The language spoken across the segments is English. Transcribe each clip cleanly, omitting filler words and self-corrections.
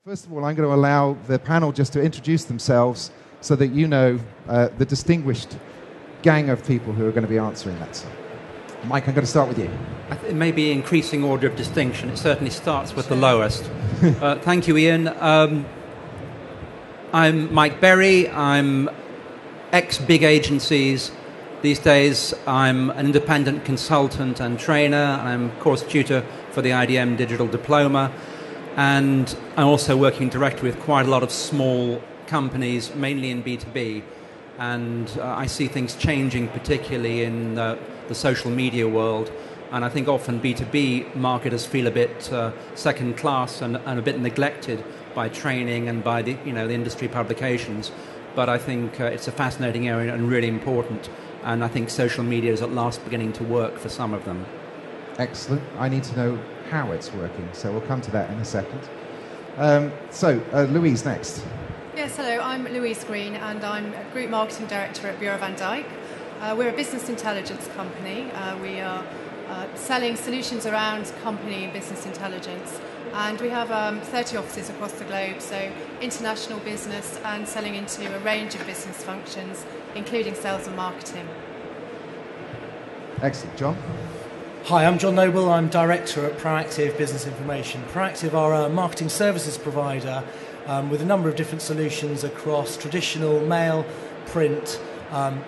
First of all, I'm going to allow the panel just to introduce themselves so that you know the distinguished gang of people who are going to be answering that. So, Mike, I'm going to start with you. It may be increasing order of distinction. It certainly starts with the lowest. Thank you, Ian. I'm Mike Berry. I'm ex-big agencies. These days, I'm an independent consultant and trainer. I'm course tutor for the IDM Digital Diploma. And I'm also working directly with quite a lot of small companies, mainly in B2B. And I see things changing, particularly in the social media world. And I think often B2B marketers feel a bit second class and a bit neglected by training and by the industry publications. But I think it's a fascinating area and really important. And I think social media is at last beginning to work for some of them. Excellent. I need to know how it's working, so we'll come to that in a second. Louise, next. Yes, hello, I'm Louise Green and I'm Group Marketing Director at Bureau van Dijk. We're a business intelligence company. We are selling solutions around company and business intelligence, and we have 30 offices across the globe, so international business and selling into a range of business functions, including sales and marketing. Excellent. John? Hi, I'm John Noble. I'm Director at Proactive Business Information. Proactive are a marketing services provider with a number of different solutions across traditional mail, print,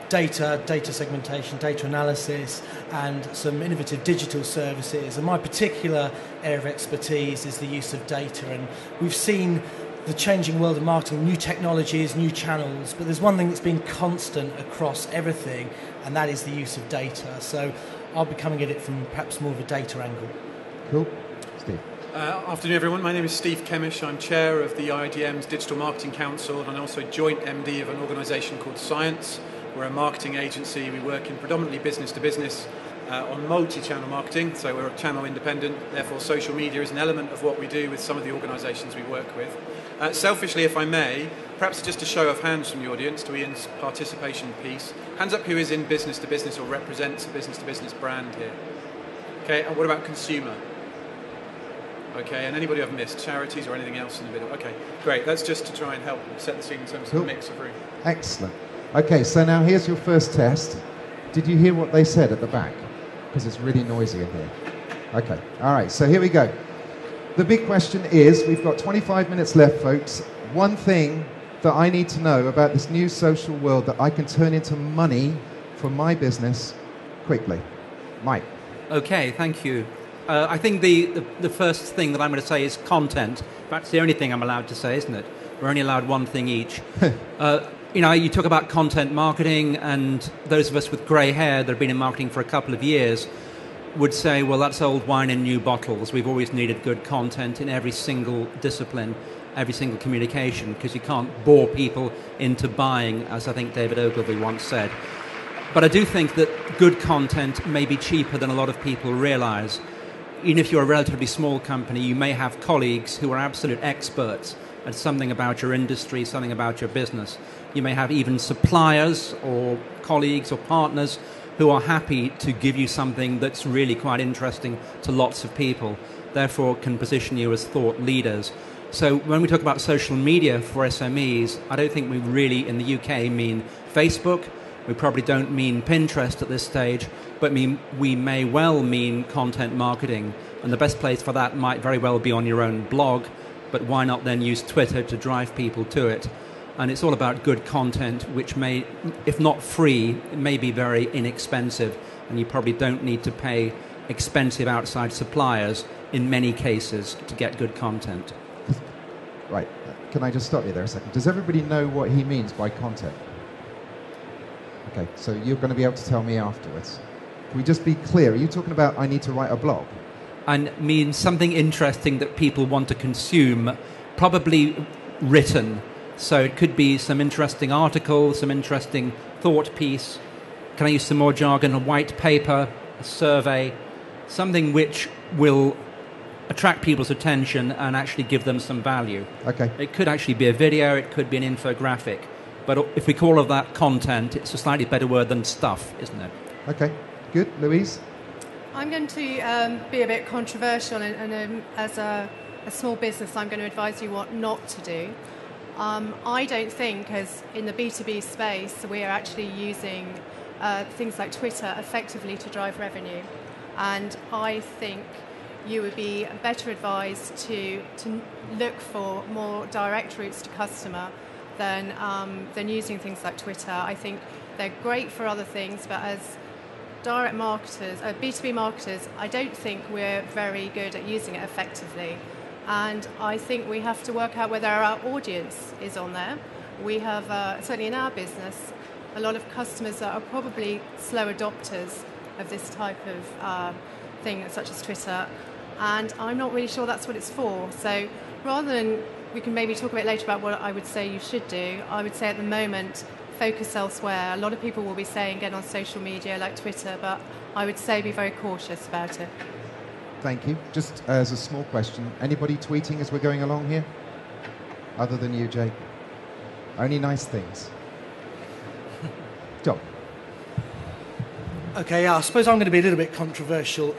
data segmentation, data analysis, and some innovative digital services. And my particular area of expertise is the use of data. And we've seen the changing world of marketing, new technologies, new channels, but there's one thing that's been constant across everything, and that is the use of data. So I'll be coming at it from perhaps more of a data angle. Cool. Steve. Afternoon, everyone. My name is Steve Kemish. I'm chair of the IDM's Digital Marketing Council and also joint MD of an organisation called Science. We're a marketing agency. We work in predominantly business-to-business on multi-channel marketing, so we're channel independent. Therefore, social media is an element of what we do with some of the organisations we work with. Selfishly, if I may, perhaps just a show of hands from the audience to Ian's participation piece. Hands up who is in business-to-business or represents a business-to-business brand here. Okay, and what about consumer? Okay, and anybody I've missed? Charities or anything else in the middle? Okay, great. That's just to try and help set the scene in terms of the mix of room. Excellent. Okay, so now here's your first test. Did you hear what they said at the back? Because it's really noisy in here. Okay, all right, so here we go. The big question is, we've got 25 minutes left, folks. One thing that I need to know about this new social world that I can turn into money for my business quickly. Mike. Okay, thank you. I think the first thing that I'm going to say is content. That's the only thing I'm allowed to say, isn't it? We're only allowed one thing each. You talk about content marketing, and those of us with grey hair that have been in marketing for a couple of years would say, well, that's old wine in new bottles. We've always needed good content in every single discipline, every single communication, because you can't bore people into buying, as I think David Ogilvy once said. But I do think that good content may be cheaper than a lot of people realise. Even if you're a relatively small company, you may have colleagues who are absolute experts at something about your industry, something about your business. You may have even suppliers or colleagues or partners who are happy to give you something that's really quite interesting to lots of people, therefore can position you as thought leaders. So when we talk about social media for SMEs, I don't think we really in the UK mean Facebook. We probably don't mean Pinterest at this stage, but we may well mean content marketing. And the best place for that might very well be on your own blog, but why not then use Twitter to drive people to it? And it's all about good content, which may, if not free, it may be very inexpensive, and you probably don't need to pay expensive outside suppliers in many cases to get good content. Right. Can I just stop you there a second? Does everybody know what he means by content? Okay, so you're going to be able to tell me afterwards. Can we just be clear? Are you talking about I need to write a blog? And means something interesting that people want to consume, probably written. So it could be some interesting article, some interesting thought piece. Can I use some more jargon? A white paper, a survey, something which will attract people's attention and actually give them some value. Okay. It could actually be a video, it could be an infographic. But if we call all of that content, it's a slightly better word than stuff, isn't it? Okay, good. Louise? I'm going to be a bit controversial and as a a small business, I'm going to advise you what not to do. I don't think, as in the B2B space, we are actually using things like Twitter effectively to drive revenue. And I think you would be better advised to look for more direct routes to customer than using things like Twitter. I think they're great for other things, but as direct marketers, B2B marketers, I don't think we're very good at using it effectively. And I think we have to work out whether our audience is on there. We have, certainly in our business, a lot of customers that are probably slow adopters of this type of thing, such as Twitter, and I'm not really sure that's what it's for. So rather than, we can maybe talk a bit later about what I would say you should do, I would say at the moment, focus elsewhere. A lot of people will be saying get on social media like Twitter, but I would say be very cautious about it. Thank you. Just as a small question, anybody tweeting as we're going along here? Other than you, Jake? Only nice things. John. Okay, I suppose I'm going to be a little bit controversial.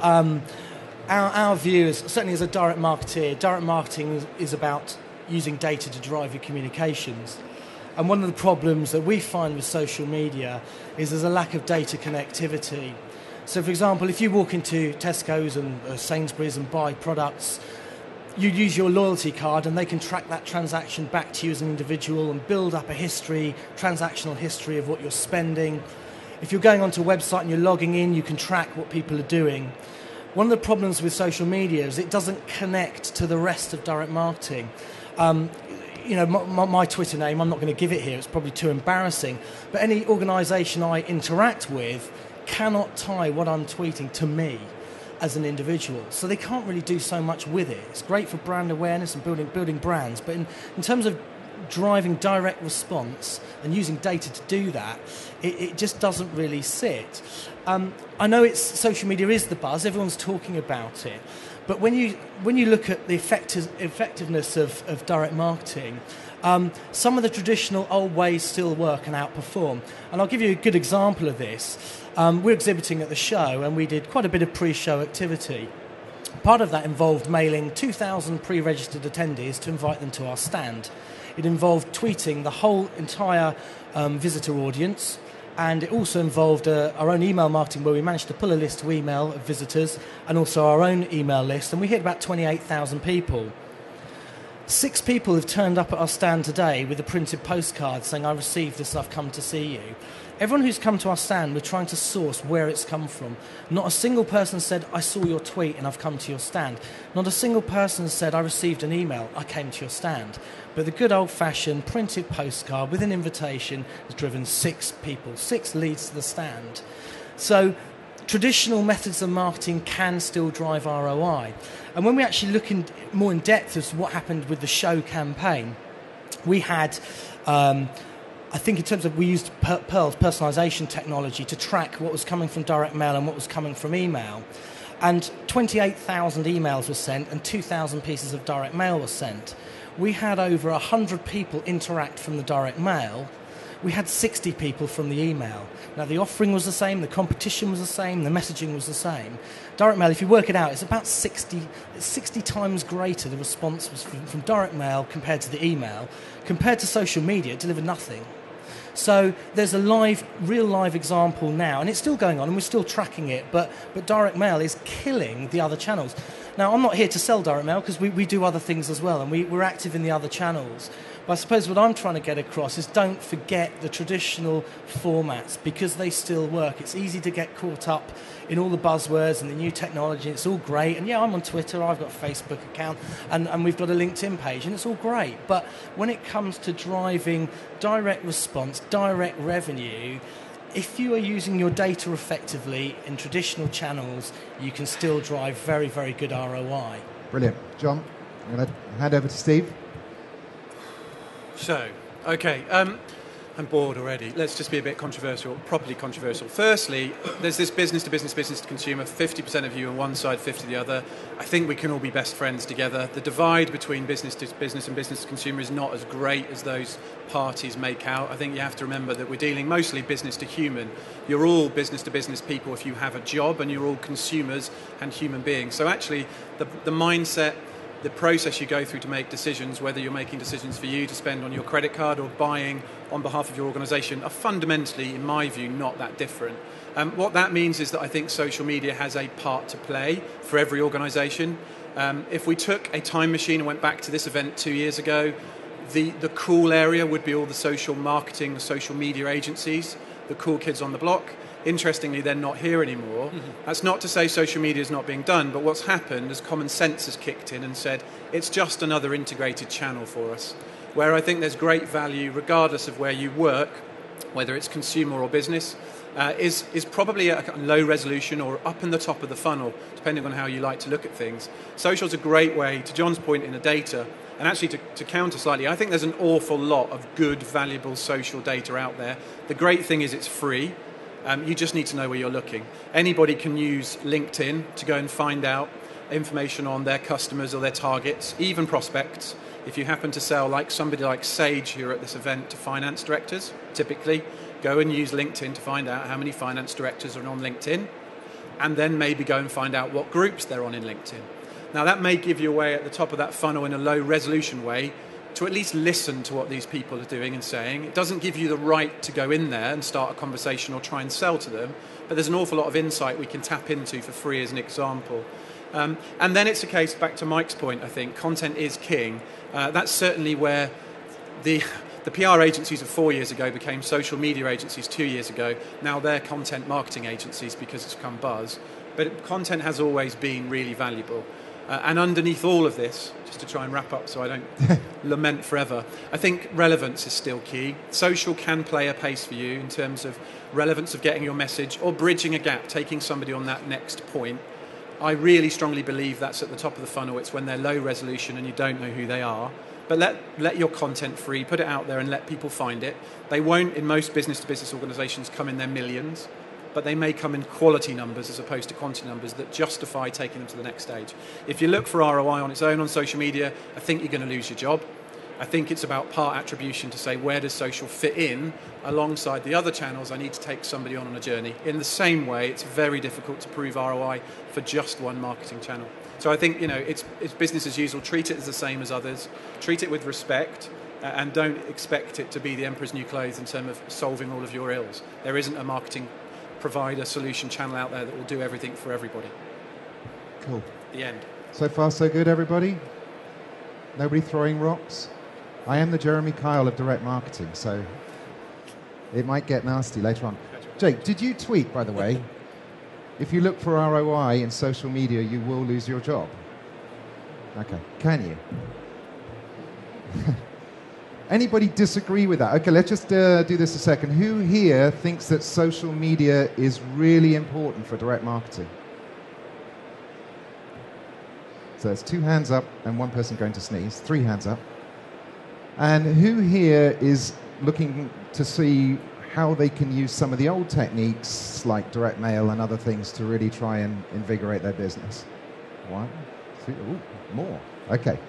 Our view is, certainly as a direct marketeer, direct marketing is about using data to drive your communications. And one of the problems that we find with social media is there's a lack of data connectivity. So, for example, if you walk into Tesco's and Sainsbury's and buy products, you use your loyalty card and they can track that transaction back to you as an individual and build up a history, transactional history of what you're spending. If you're going onto a website and you're logging in, you can track what people are doing. One of the problems with social media is it doesn't connect to the rest of direct marketing. My Twitter name, I'm not going to give it here, it's probably too embarrassing, but any organisation I interact with cannot tie what I'm tweeting to me as an individual. So they can't really do so much with it. It's great for brand awareness and building brands, but in terms of driving direct response and using data to do that, it just doesn't really sit. I know social media is the buzz, everyone's talking about it, but when you look at the effectiveness of direct marketing, some of the traditional old ways still work and outperform. And I'll give you a good example of this. We're exhibiting at the show and we did quite a bit of pre-show activity. Part of that involved mailing 2,000 pre-registered attendees to invite them to our stand. It involved tweeting the whole entire visitor audience, and it also involved our own email marketing where we managed to pull a list to email of visitors and also our own email list, and we hit about 28,000 people. 6 people have turned up at our stand today with a printed postcard saying, I received this, I've come to see you. Everyone who's come to our stand, we're trying to source where it's come from. Not a single person said, I saw your tweet and I've come to your stand. Not a single person said, I received an email, I came to your stand. But the good old-fashioned printed postcard with an invitation has driven 6 people, 6 leads to the stand. So traditional methods of marketing can still drive ROI. And when we actually look more in depth as to what happened with the show campaign, we had, I think in terms of, we used Pearl's personalisation technology to track what was coming from direct mail and what was coming from email. And 28,000 emails were sent and 2,000 pieces of direct mail were sent. We had over 100 people interact from the direct mail. We had 60 people from the email. Now, the offering was the same, the competition was the same, the messaging was the same. Direct mail, if you work it out, it's about 60 times greater the response was from direct mail compared to the email. Compared to social media, it delivered nothing. So there's a real live example now, and it's still going on, and we're still tracking it, but direct mail is killing the other channels. Now, I'm not here to sell direct mail, because we do other things as well, and we're active in the other channels. But I suppose what I'm trying to get across is don't forget the traditional formats, because they still work. It's easy to get caught up in all the buzzwords and the new technology. It's all great. And yeah, I'm on Twitter, I've got a Facebook account, and we've got a LinkedIn page, and it's all great. But when it comes to driving direct response, direct revenue, if you are using your data effectively in traditional channels, you can still drive very, very good ROI. Brilliant. John, I'm going to hand over to Steve. So, okay, I'm bored already. Let's just be a bit controversial, properly controversial. Firstly, there's this business to business, business to consumer, 50% of you on one side, 50% the other. I think we can all be best friends together. The divide between business to business and business to consumer is not as great as those parties make out. I think you have to remember that we're dealing mostly business to human. You're all business to business people if you have a job, and you're all consumers and human beings. So actually, the mindset the process you go through to make decisions, whether you're making decisions for you to spend on your credit card or buying on behalf of your organisation, are fundamentally, in my view, not that different. What that means is that I think social media has a part to play for every organisation. If we took a time machine and went back to this event 2 years ago, the cool area would be all the social marketing, the social media agencies, the cool kids on the block. Interestingly, they're not here anymore. Mm-hmm. That's not to say social media is not being done, but what's happened is common sense has kicked in and said it's just another integrated channel for us, where I think there's great value, regardless of where you work, whether it's consumer or business, is probably a low resolution or up in the top of the funnel, depending on how you like to look at things. Social is a great way, to John's point in the data, and actually to counter slightly, I think there's an awful lot of good, valuable social data out there. The great thing is it's free. You just need to know where you're looking. Anybody can use LinkedIn to go and find out information on their customers or their targets, even prospects. If you happen to sell like somebody like Sage here at this event to finance directors, typically, go and use LinkedIn to find out how many finance directors are on LinkedIn, and then maybe go and find out what groups they're on in LinkedIn. Now that may give you a way at the top of that funnel in a low resolution way to at least listen to what these people are doing and saying. It doesn't give you the right to go in there and start a conversation or try and sell to them, but there's an awful lot of insight we can tap into for free as an example. And then it's a case, back to Mike's point, I think, content is king. That's certainly where the PR agencies of 4 years ago became social media agencies 2 years ago. Now they're content marketing agencies because it's become buzz. But content has always been really valuable. And underneath all of this, just to try and wrap up so I don't lament forever, I think relevance is still key. Social can play a pace for you in terms of relevance of getting your message or bridging a gap, taking somebody on that next point. I really strongly believe that's at the top of the funnel. It's when they're low resolution and you don't know who they are. But let your content free, put it out there and let people find it. They won't, in most business-to-business organisations, come in their millions, but they may come in quality numbers as opposed to quantity numbers that justify taking them to the next stage. If you look for ROI on its own on social media, I think you're going to lose your job. I think it's about part attribution to say, where does social fit in alongside the other channels I need to take somebody on a journey. In the same way, it's very difficult to prove ROI for just one marketing channel. So I think, it's business as usual. Treat it as the same as others. Treat it with respect, and don't expect it to be the emperor's new clothes in terms of solving all of your ills. There isn't a marketing provider solution channel out there that will do everything for everybody. Cool. The end. So far, so good, everybody? Nobody throwing rocks? I am the Jeremy Kyle of direct marketing, so it might get nasty later on. Jake, did you tweet, by the way, if you look for ROI in social media, you will lose your job? Okay. Can you? Anybody disagree with that? Okay, let's just do this a second. Who here thinks that social media is really important for direct marketing? So there's 2 hands up and 1 person going to sneeze. 3 hands up. And who here is looking to see how they can use some of the old techniques like direct mail and other things to really try and invigorate their business? 1, 2, more. Okay.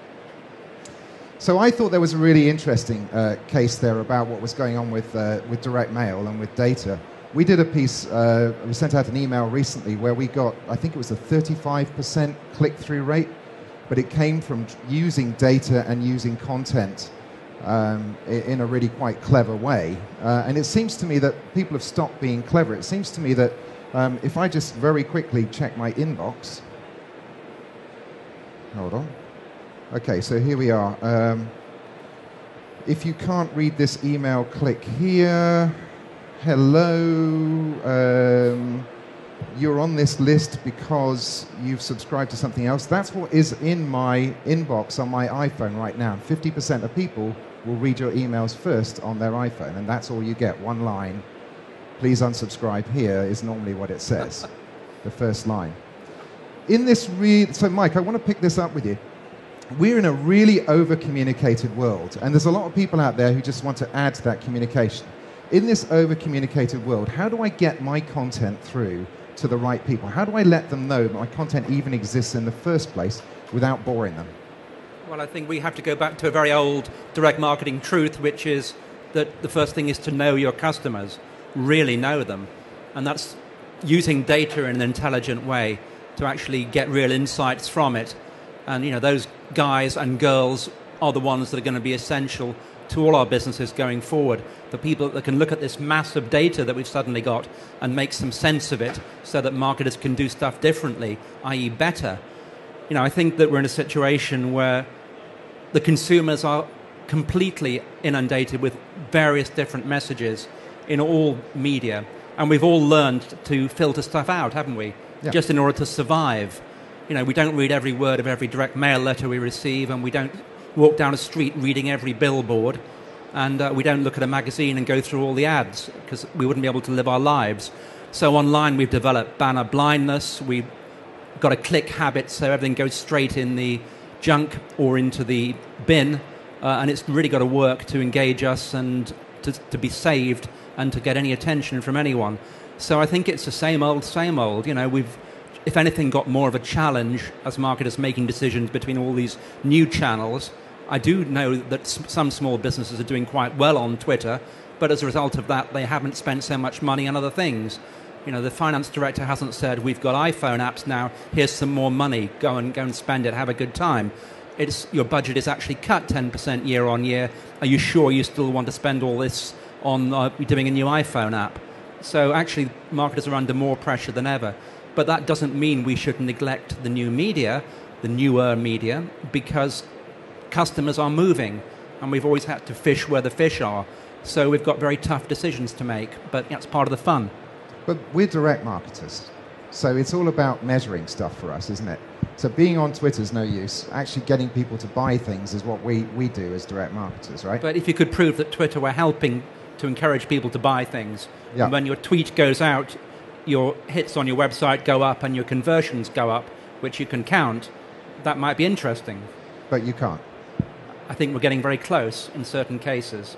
So I thought there was a really interesting case there about what was going on with direct mail and with data. We did a piece, we sent out an email recently where we got, I think it was a 35% click-through rate, but it came from using data and using content in a really quite clever way. And it seems to me that people have stopped being clever. It seems to me that if I just very quickly check my inbox, hold on. Okay, so here we are. If you can't read this email, click here. Hello. You're on this list because you've subscribed to something else. That's what is in my inbox on my iPhone right now. 50% of people will read your emails first on their iPhone, and that's all you get. 1 line. Please unsubscribe here is normally what it says. The first line. In this so Mike, I want to pick this up with you. We're in a really over-communicated world, and there's a lot of people out there who just want to add to that communication. In this over-communicated world, how do I get my content through to the right people? How do I let them know that my content even exists in the first place without boring them? Well, I think we have to go back to a very old direct marketing truth, which is that the first thing is to know your customers, really know them. And that's using data in an intelligent way to actually get real insights from it. And, those guys and girls are the ones that are going to be essential to all our businesses going forward. The people that can look at this massive data that we've suddenly got and make some sense of it so that marketers can do stuff differently, i.e. better. I think that we're in a situation where the consumers are completely inundated with various different messages in all media. And we've all learned to filter stuff out, haven't we? Yeah. Just in order to survive. We don't read every word of every direct mail letter we receive, and we don't walk down a street reading every billboard, and we don't look at a magazine and go through all the ads because we wouldn't be able to live our lives. So online we've developed banner blindness, we've got a click habit so everything goes straight in the junk or into the bin, and it's really got to work to engage us and to be saved and to get any attention from anyone. So I think it's the same old. We've, if anything, got more of a challenge as marketers making decisions between all these new channels. I do know that some small businesses are doing quite well on Twitter, but as a result of that, they haven't spent so much money on other things. The finance director hasn't said, we've got iPhone apps now, here's some more money, go and spend it, have a good time. Your budget is actually cut 10% year on year. Are you sure you still want to spend all this on doing a new iPhone app? So actually, marketers are under more pressure than ever. But that doesn't mean we should neglect the new media, the newer media, because customers are moving, and we've always had to fish where the fish are. So we've got very tough decisions to make, but that's part of the fun. But we're direct marketers, so it's all about measuring stuff for us, isn't it? So being on Twitter is no use. Actually getting people to buy things is what we do as direct marketers, right? But if you could prove that Twitter were helping to encourage people to buy things, yeah. And when your tweet goes out, your hits on your website go up and your conversions go up, which you can count, that might be interesting. But you can't. I think we're getting very close in certain cases.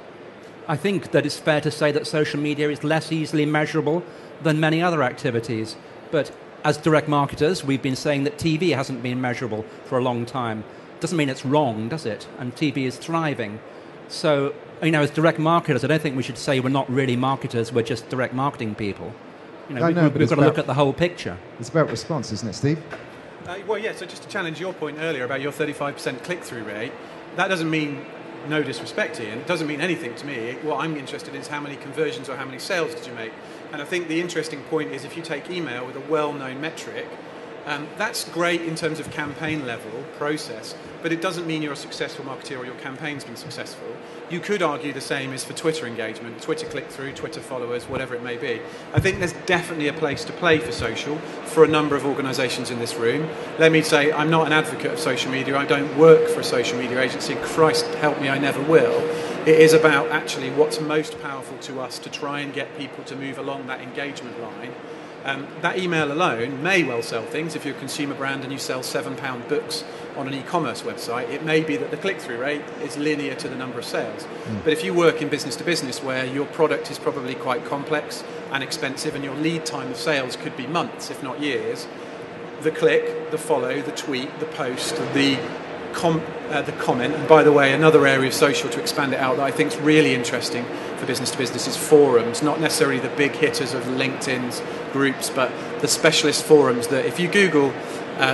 I think that it's fair to say that social media is less easily measurable than many other activities. But as direct marketers, we've been saying that TV hasn't been measurable for a long time. Doesn't mean it's wrong, does it? And TV is thriving. So, as direct marketers, I don't think we should say we're not really marketers, we're just direct marketing people. We've got to look at the whole picture. It's about response, isn't it, Steve? So just to challenge your point earlier about your 35% click-through rate, that doesn't mean no disrespect, Ian. It doesn't mean anything to me. What I'm interested in is how many conversions or how many sales did you make. And I think the interesting point is if you take email with a well-known metric, that's great in terms of campaign level process, but it doesn't mean you're a successful marketer or your campaign's been successful. You could argue the same is for Twitter engagement, Twitter click-through, Twitter followers, whatever it may be. I think there's definitely a place to play for social for a number of organisations in this room. Let me say, I'm not an advocate of social media. I don't work for a social media agency. Christ help me, I never will. It is about actually what's most powerful to us to try and get people to move along that engagement line. That email alone may well sell things. If you're a consumer brand and you sell £7 books on an e-commerce website, it may be that the click-through rate is linear to the number of sales. But if you work in business to business where your product is probably quite complex and expensive and your lead time of sales could be months, if not years, the click, the follow, the tweet, the post, the comment, and by the way, another area of social to expand it out that I think is really interesting for business to business is forums, not necessarily the big hitters of LinkedIn's groups, but the specialist forums that if you Google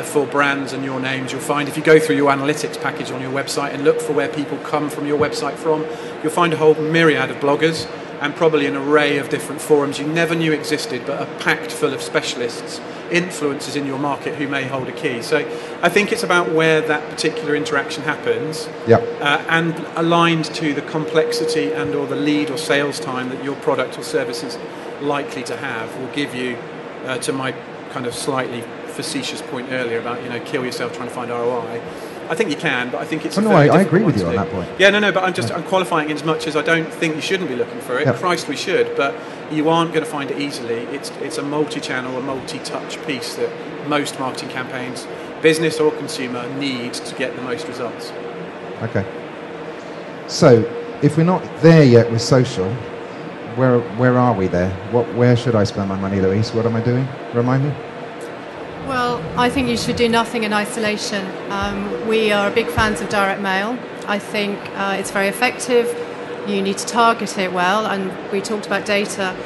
for brands and your names, you'll find if you go through your analytics package on your website and look for where people come from your website from, you'll find a whole myriad of bloggers and probably an array of different forums you never knew existed but are packed full of specialists, influencers in your market who may hold a key. So I think it's about where that particular interaction happens and aligned to the complexity and or the lead or sales time that your product or service is likely to have will give you, to my kind of slightly facetious point earlier about, kill yourself trying to find ROI. I think you can, but I think it's I agree with you on that point. Yeah, but I'm qualifying it as much as I don't think you shouldn't be looking for it. Yep. Christ, we should, but you aren't going to find it easily. It's a multi-channel, a multi-touch piece that most marketing campaigns, business or consumer, need to get the most results. Okay. So, if we're not there yet with social, where are we there? Where should I spend my money, Louise? What am I doing? Remind me. Well, I think you should do nothing in isolation. We are big fans of direct mail. I think it's very effective. You need to target it well, and we talked about data.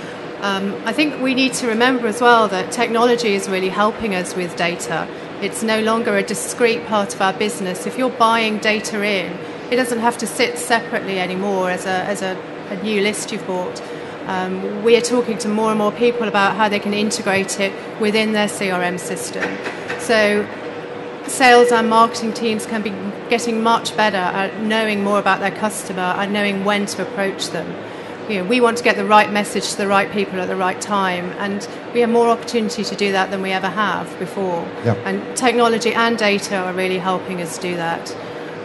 I think we need to remember as well that technology is really helping us with data. It's no longer a discrete part of our business. If you're buying data in, it doesn't have to sit separately anymore as a new list you've bought. We are talking to more and more people about how they can integrate it within their CRM system. So sales and marketing teams can be getting much better at knowing more about their customer and knowing when to approach them. We want to get the right message to the right people at the right time, and we have more opportunity to do that than we ever have before. Yep. And technology and data are really helping us do that.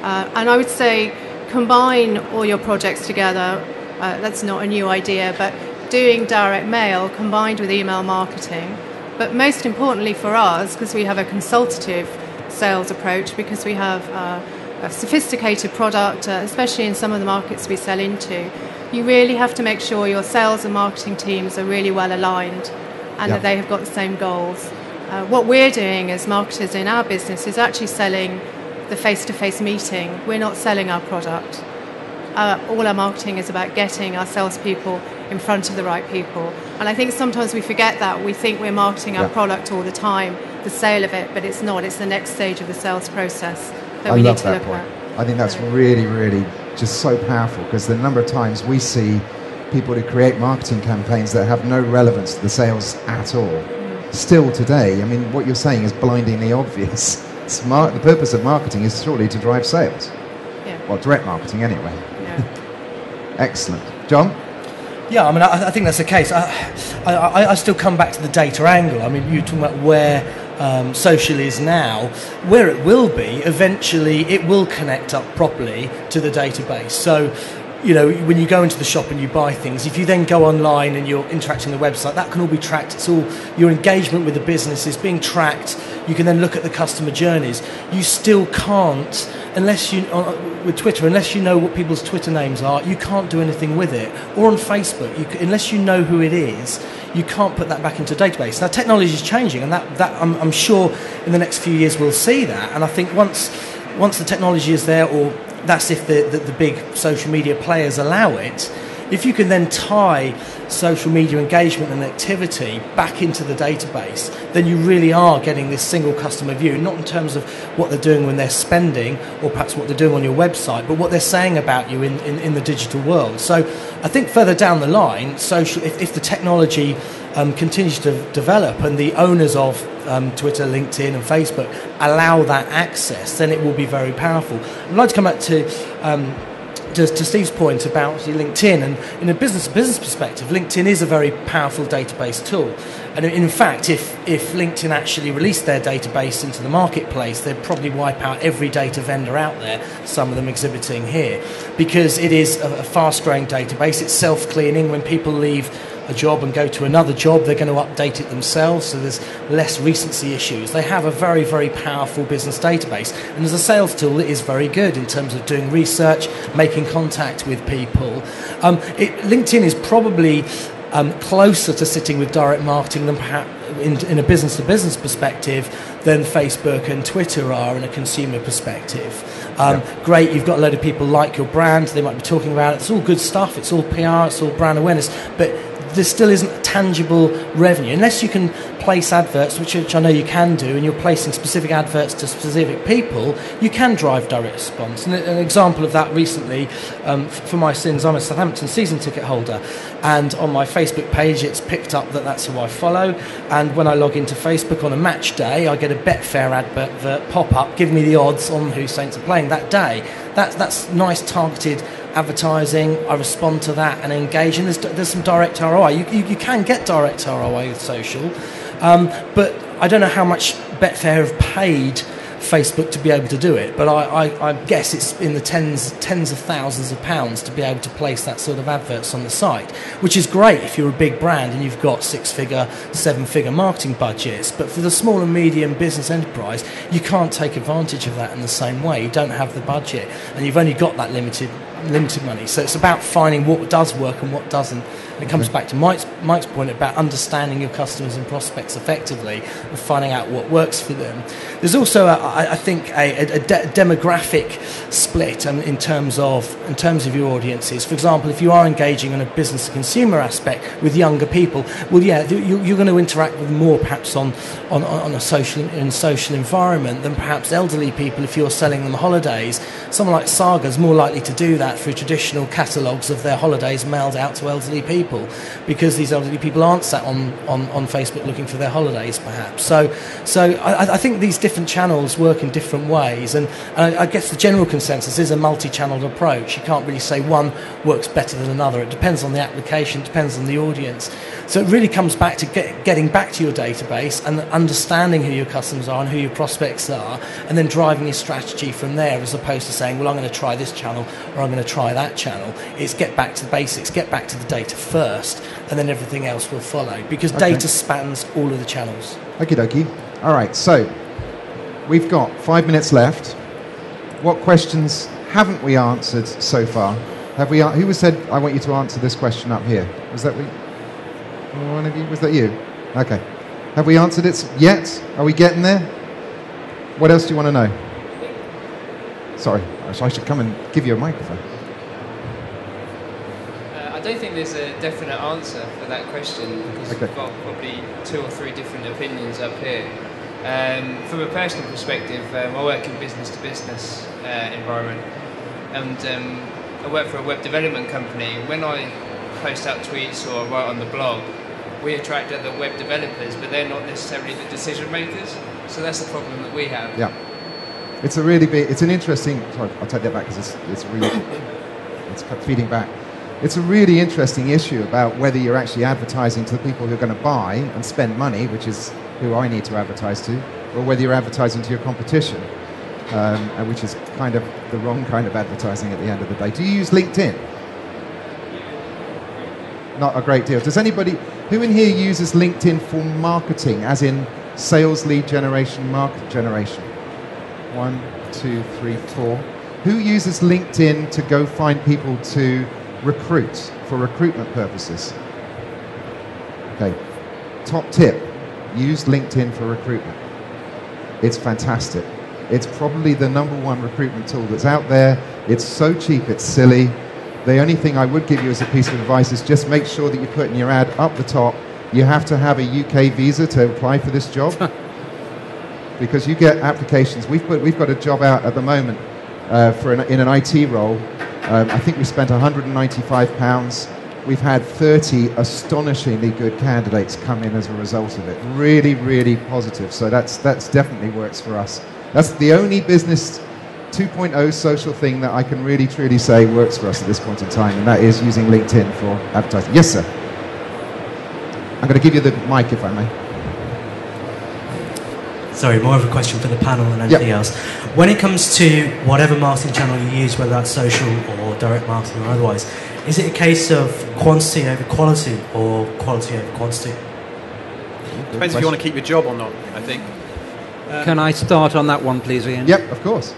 And I would say combine all your projects together. That's not a new idea, but doing direct mail combined with email marketing. But most importantly for us, because we have a consultative sales approach, because we have a sophisticated product, especially in some of the markets we sell into, you really have to make sure your sales and marketing teams are really well aligned and that they have got the same goals. What we're doing as marketers in our business is actually selling the face-to-face meeting. We're not selling our product. All our marketing is about getting our salespeople in front of the right people. And I think sometimes we forget that. We think we're marketing our product all the time, the sale of it, but it's not. It's the next stage of the sales process that we need to look at. I think that's really, really just so powerful, because the number of times we see people who create marketing campaigns that have no relevance to the sales at all. Still today, I mean, what you're saying is blindingly obvious. The purpose of marketing is surely to drive sales. Yeah. Well, direct marketing anyway. Yeah. Excellent. John? Yeah, I mean, I think that's the case. I still come back to the data angle. I mean, you're talking about where social is now. Where it will be, eventually it will connect up properly to the database. So, you know, when you go into the shop and you buy things, if you then go online and you're interacting with the website, that can all be tracked. It's all, your engagement with the business is being tracked. You can then look at the customer journeys. You still can't, unless you, with Twitter, unless you know what people's Twitter names are, you can't do anything with it. Or on Facebook, unless you know who it is, you can't put that back into a database. Now, technology is changing, and that I'm sure in the next few years we'll see that. And I think once the technology is there, or that's if the big social media players allow it, if you can then tie social media engagement and activity back into the database, then you really are getting this single customer view, not in terms of what they're doing when they're spending, or perhaps what they're doing on your website, but what they're saying about you in the digital world. So I think further down the line, social, if the technology continues to develop and the owners of Twitter, LinkedIn and Facebook allow that access, then it will be very powerful. I'd like to come back to Steve's point about LinkedIn, and in a business-to-business perspective, LinkedIn is a very powerful database tool. And in fact, if LinkedIn actually released their database into the marketplace, they'd probably wipe out every data vendor out there, some of them exhibiting here, because it is a fast-growing database. It's self-cleaning. When people leave a job and go to another job, they're going to update it themselves, so there's less recency issues. They have a very, very powerful business database, and as a sales tool, it is very good in terms of doing research, making contact with people. LinkedIn is probably closer to sitting with direct marketing than perhaps in a business-to-business perspective than Facebook and Twitter are in a consumer perspective. Great, you've got a load of people like your brand, they might be talking about it, it's all good stuff, it's all PR, it's all brand awareness, but there still isn't tangible revenue unless you can place adverts, which I know you can do, and you're placing specific adverts to specific people. You can drive direct response. And an example of that recently, for my sins, I'm a Southampton season ticket holder, and on my Facebook page it's picked up that that's who I follow, and when I log into Facebook on a match day, I get a Betfair advert pop up giving me the odds on who Saints are playing that day. That's nice targeted advertising. I respond to that and engage, and there's some direct ROI. You can get direct ROI with social, but I don't know how much Betfair have paid Facebook to be able to do it, but I guess it's in the tens of thousands of pounds to be able to place that sort of adverts on the site, which is great if you're a big brand and you've got 6-figure, 7-figure marketing budgets. But for the small and medium business enterprise, you can't take advantage of that in the same way. You don't have the budget, and you've only got that limited limited money. So it's about finding what does work and what doesn't. And it comes back to Mike's point about understanding your customers and prospects effectively and finding out what works for them. There's also, I think, a demographic split in terms of your audiences. For example, if you are engaging on a business to consumer aspect with younger people, well, yeah, you're going to interact with them more perhaps on a social environment than perhaps elderly people if you're selling them holidays. Someone like Saga is more likely to do that through traditional catalogues of their holidays mailed out to elderly people, because these elderly people aren't sat on Facebook looking for their holidays perhaps. So I think these different channels work in different ways, and I guess the general consensus is a multi-channeled approach. You can't really say one works better than another. It depends on the application, depends on the audience. So it really comes back to getting back to your database and understanding who your customers are and who your prospects are, and then driving your strategy from there, as opposed to saying, well, I'm going to try this channel or I'm going to try that channel. It's get back to the basics, get back to the data first, and then everything else will follow, because data spans all of the channels. Okie dokie. All right, so we've got 5 minutes left. What questions haven't we answered so far? Who said, I want you to answer this question up here? Was that one of you? Was that you? Okay. Have we answered it yet? Are we getting there? What else do you want to know? Sorry, I should come and give you a microphone. I don't think there's a definite answer for that question, because we've got probably 2 or 3 different opinions up here. From a personal perspective, I work in business-to-business environment, and I work for a web development company. When I post out tweets or write on the blog, we attract other web developers, but they're not necessarily the decision makers. So that's the problem that we have. Yeah, it's an interesting. Sorry, I'll take that back because it's feeding back. It's a really interesting issue about whether you're actually advertising to the people who are going to buy and spend money, which is who I need to advertise to, or whether you're advertising to your competition, which is kind of the wrong kind of advertising at the end of the day. Do you use LinkedIn? Not a great deal. Does anybody, who in here uses LinkedIn for marketing, as in sales lead generation, market generation? 1, 2, 3, 4. Who uses LinkedIn to go find people to recruit for recruitment purposes? Okay. Top tip, use LinkedIn for recruitment. It's fantastic. It's probably the #1 recruitment tool that's out there. It's so cheap, it's silly. The only thing I would give you as a piece of advice is just make sure that you put in your ad up the top, you have to have a UK visa to apply for this job. Because you get applications. We've got a job out at the moment in an IT role. I think we spent £195. We've had 30 astonishingly good candidates come in as a result of it. Really, really positive. So that's definitely works for us. That's the only business 2.0 social thing that I can really, truly say works for us at this point in time, and that is using LinkedIn for advertising. Yes, sir. I'm going to give you the mic, if I may. Sorry, more of a question for the panel than anything else. When it comes to whatever marketing channel you use, whether that's social or direct marketing or otherwise, is it a case of quantity over quality or quality over quantity? Depends if you want to keep your job or not, I think. Can I start on that one, please, Ian? Yep, of course.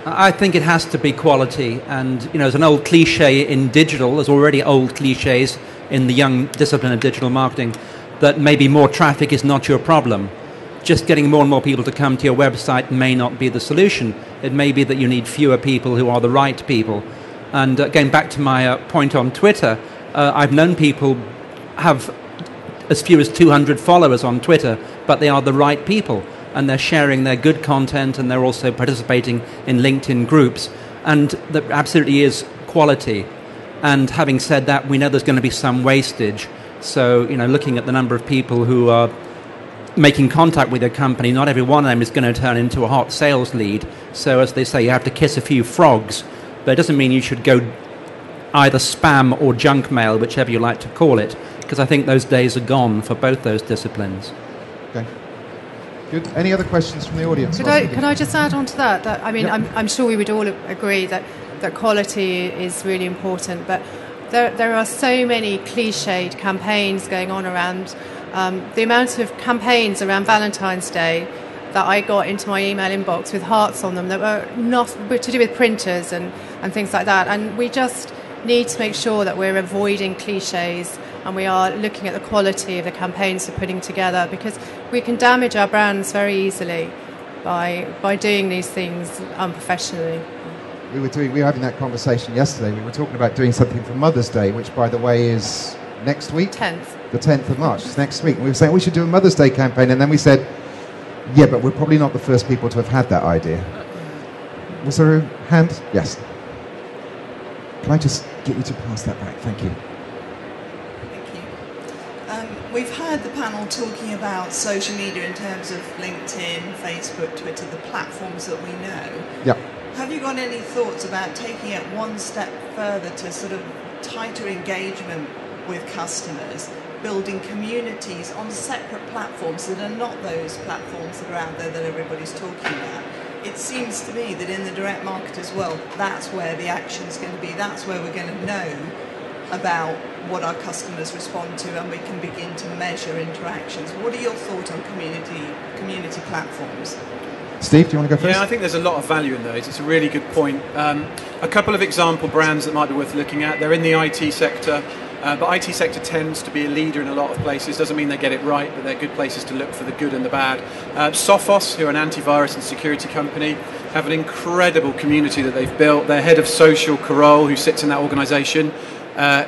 I think it has to be quality, and there's an old cliche in digital. There's already old cliches in the young discipline of digital marketing that maybe more traffic is not your problem. Just getting more and more people to come to your website may not be the solution. It may be that you need fewer people who are the right people. And going back to my point on Twitter, I've known people have as few as 200 followers on Twitter, but they are the right people, and they're sharing their good content, and they're also participating in LinkedIn groups, and there absolutely is quality. And having said that, we know there's going to be some wastage. So, looking at the number of people who are making contact with your company, not every one of them is going to turn into a hot sales lead. So, as they say, you have to kiss a few frogs, but it doesn't mean you should go either spam or junk mail, whichever you like to call it, because I think those days are gone for both those disciplines. Okay. Good. Any other questions from the audience? Can I just add on to that? I'm sure we would all agree that quality is really important, but there are so many cliched campaigns going on around. The amount of campaigns around Valentine's Day that I got into my email inbox with hearts on them that were to do with printers and things like that. And we just need to make sure that we're avoiding cliches and we are looking at the quality of the campaigns we're putting together, because we can damage our brands very easily by doing these things unprofessionally. We were having that conversation yesterday. We were talking about doing something for Mother's Day, which, by the way, is next week? 10th. The 10th of March. It's next week. And we were saying we should do a Mother's Day campaign, and then we said, yeah, but we're probably not the first people to have had that idea. Was there a hand? Yes. Can I just get you to pass that back? Thank you. Thank you. We've heard the panel talking about social media in terms of LinkedIn, Facebook, Twitter, the platforms that we know. Yeah. Have you got any thoughts about taking it one step further to sort of tighter engagement with customers, building communities on separate platforms that are not those platforms that are out there that everybody's talking about? It seems to me that in the direct marketers world, that's where the action's going to be. That's where we're going to know about what our customers respond to, and we can begin to measure interactions. What are your thoughts on community platforms? Steve, do you want to go first? Yeah, I think there's a lot of value in those. It's a really good point. A couple of example brands that might be worth looking at. They're in the IT sector, but IT sector tends to be a leader in a lot of places. Doesn't mean they get it right, but they're good places to look for the good and the bad. Sophos, who are an antivirus and security company, have an incredible community that they've built. Their head of social, Carol, who sits in that organisation,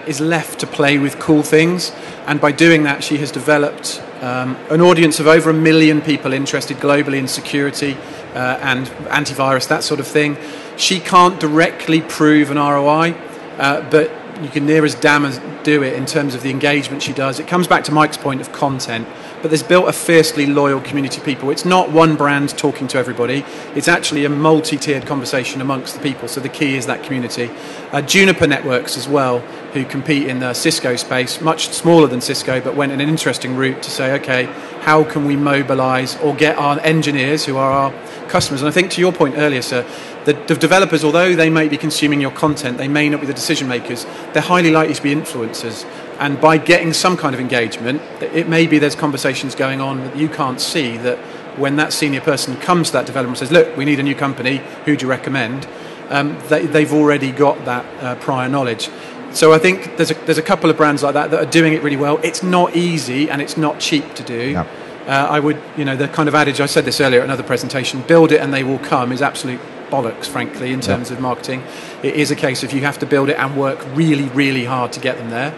is left to play with cool things, and by doing that she has developed an audience of over 1 million people interested globally in security and antivirus, that sort of thing. She can't directly prove an ROI, but you can near as damn as do it in terms of the engagement she does. It comes back to Mike's point of content, but there's built a fiercely loyal community of people. It's not one brand talking to everybody. It's actually a multi-tiered conversation amongst the people, so the key is that community. Juniper Networks as well, who compete in the Cisco space, much smaller than Cisco, but went in an interesting route to say, okay, how can we mobilise or get our engineers, who are our customers? And I think to your point earlier, sir, the developers, although they may be consuming your content, they may not be the decision makers. They're highly likely to be influencers. And by getting some kind of engagement, it may be there's conversations going on that you can't see, that when that senior person comes to that developer and says, look, we need a new company, who do you recommend? They've already got that prior knowledge. So I think there's a couple of brands like that are doing it really well. It's not easy and it's not cheap to do. No. I would, the kind of adage, I said this earlier at another presentation, build it and they will come, is absolute bollocks, frankly, in terms of marketing. It is a case of you have to build it and work really, really hard to get them there.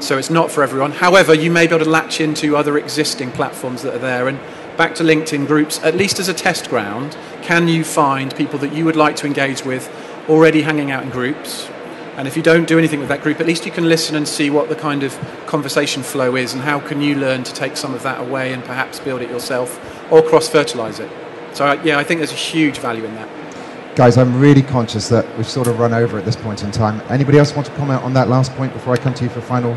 So it's not for everyone. However, you may be able to latch into other existing platforms that are there. And back to LinkedIn groups, at least as a test ground, can you find people that you would like to engage with already hanging out in groups? And if you don't do anything with that group, at least you can listen and see what the kind of conversation flow is, and how can you learn to take some of that away and perhaps build it yourself or cross-fertilise it. So, I think there's a huge value in that. Guys, I'm really conscious that we've sort of run over at this point in time. Anybody else want to comment on that last point before I come to you for final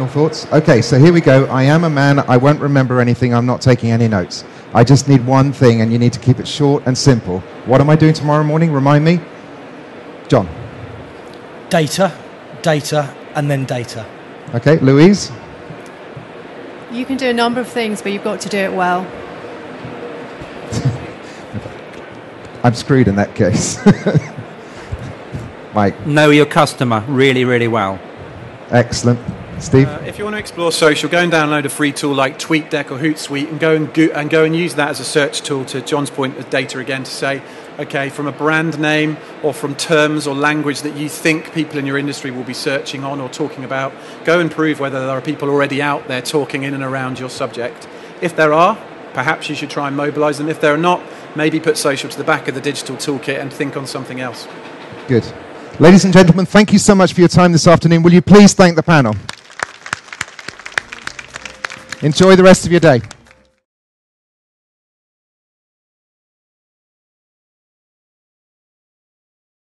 thoughts? Okay, so here we go. I am a man. I won't remember anything. I'm not taking any notes. I just need one thing, and you need to keep it short and simple. What am I doing tomorrow morning? Remind me. John. Data, and then data. Okay, Louise? You can do a number of things, but you've got to do it well. I'm screwed in that case. Mike? Know your customer really, really well. Excellent. Steve? If you want to explore social, go and download a free tool like TweetDeck or Hootsuite and go and use that as a search tool, to John's point with data again, to say, okay, from a brand name or from terms or language that you think people in your industry will be searching on or talking about, go and prove whether there are people already out there talking in and around your subject. If there are, perhaps you should try and mobilise them. If there are not, maybe put social to the back of the digital toolkit and think on something else. Good. Ladies and gentlemen, thank you so much for your time this afternoon. Will you please thank the panel? Enjoy the rest of your day.